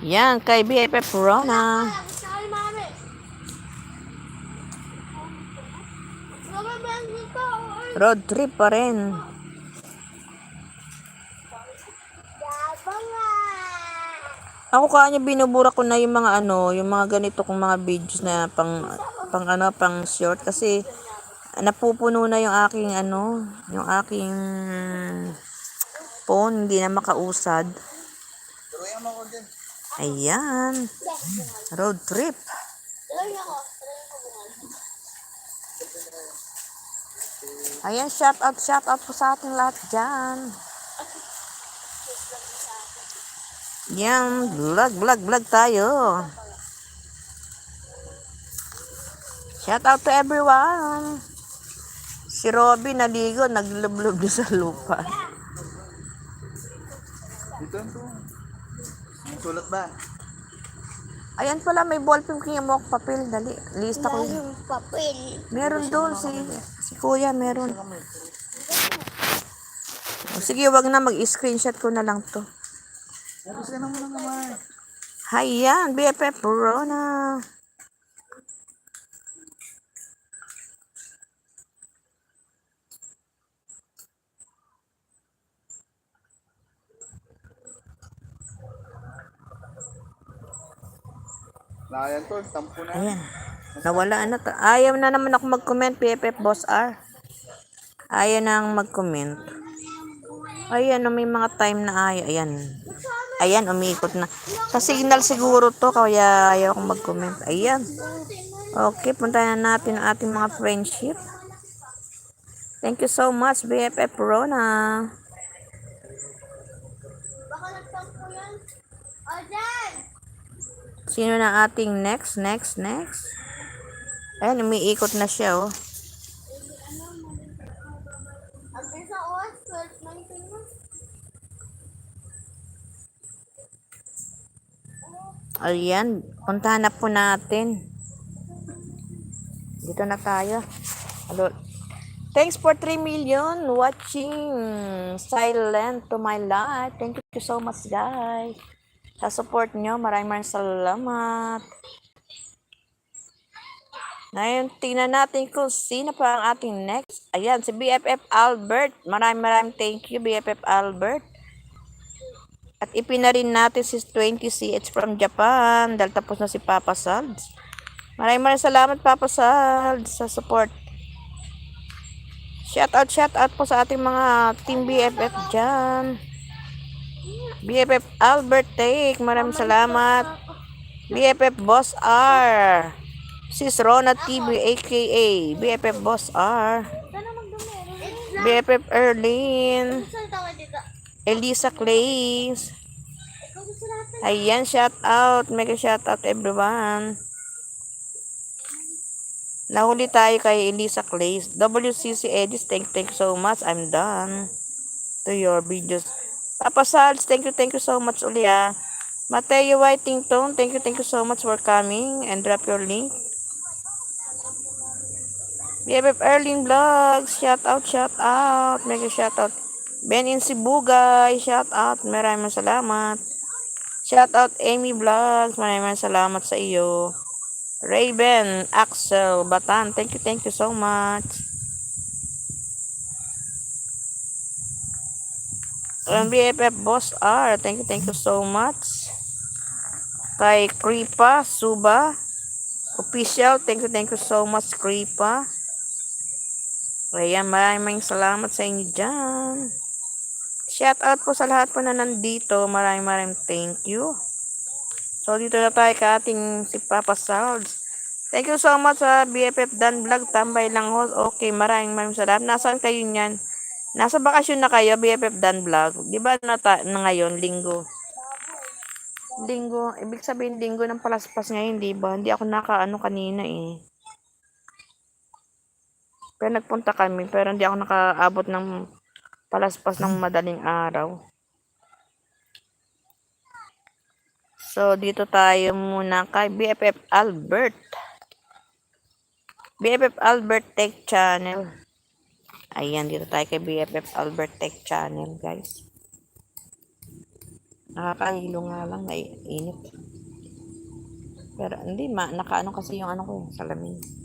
Yan, kay BFF Rona. Road trip pa rin. Ako kanya binubura ko na yung mga yung mga ganito kong mga videos na pang short kasi napupuno na yung aking yung aking phone, hindi na makausad. Ayan. Road trip. Ayan, shout out po sa ating lahat dyan. Yan, vlog tayo. Shout out to everyone. Si Robby naligo, naglublob sa lupa. Dito to. Sulat ba? Ayan pala, may ballpen kaya mo papel. Dali, lista ko yun. Papel. Meron doon, si kuya, meron. O, sige, wag na, mag-screenshot ko na lang to. Tapos na muna naman. Hayan, BFF Rona. Layan to, tampo na. Ayan. Nawala na to. Ayaw na naman ako mag-comment, BFF Boss R. Ayaw na mag-comment. Ayan, may mga time na ayaw. Ayan. Ayan, umiikot na. Sa signal siguro to, kaya ayaw akong mag-comment. Ayan. Okay, puntahan na natin ang ating mga friendship. Thank you so much, BFF Rona. Baka nagtampo yan. O, dyan! Sino na ating next? Ayan, umiikot na siya, oh. Ang isa oras, 12:19 na. Ayan, puntahan na po natin. Dito na tayo. Hello. Thanks for 3 million watching. Silent to my life. Thank you so much, guys. Sa support nyo, maraming salamat. Ngayon, tingnan natin kung sino pa ang ating next. Ayan, si BFF Albert. Maraming thank you, BFF Albert. At ipina rin natin si 20CH from Japan. Dahil tapos na si Papa Salds. Maraming salamat, Papa Salds, sa support. Shout out po sa ating mga team BFF dyan. BFF Albert Take, maraming salamat. BFF Boss R. Sis Rona TV aka BFF Boss R. BFF Erlin. Elisa Clays. Ayan, shout out. Mega shout out everyone. Nahuli tayo kay Elisa Clays. WCC Edis, thank you so much. I'm done to your videos. Papa Salz, thank you so much uli ah. Mateo Whitington, thank you so much for coming and drop your link. BFF Erling Vlogs, shout out. Mega shout out. Ben in Cebu, guys, shout out. Maraming salamat. Shout out Amy Vlogs, maraming salamat sa iyo. Raven, Axel, Batan, thank you so much. BFF Boss R, thank you so much. Kay Kripa, Suba, Official, thank you so much, Kripa. Ayan, maraming salamat sa inyo dyan. Shout out po sa lahat po na nandito, maraming thank you. So, dito na tayo ka ating si Papa Salds. Thank you so much sa BFF Dan Vlog. Tambay lang host. Okay, maraming salamat. Nasaan kayo niyan? Nasa bakasyon na kayo, BFF Dan Vlog. Di ba na ngayon, linggo? Linggo. Ibig sabihin, linggo ng palaspas ngayon, di ba? Hindi ako nakaano kanina eh. Pero nagpunta kami, pero hindi ako nakaabot ng palaspas ng madaling araw. So, dito tayo muna kay BFF Albert. BFF Albert Tech Channel. Ayan, dito tayo kay BFF Albert Tech Channel, guys. Nakakahilo nga lang, naiinit. Pero hindi, nakaano kasi yung ano ko, salamin.